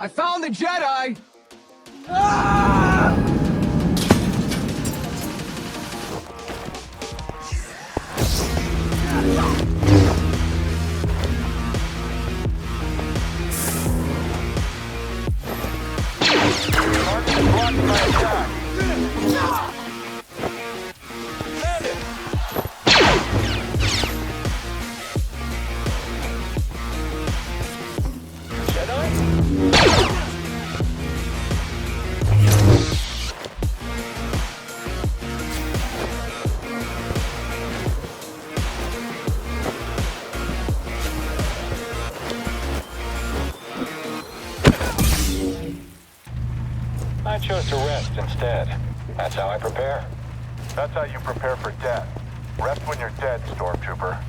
I found the Jedi! Ah! I chose to rest instead. That's how I prepare. That's how you prepare for death. Rest when you're dead, Stormtrooper.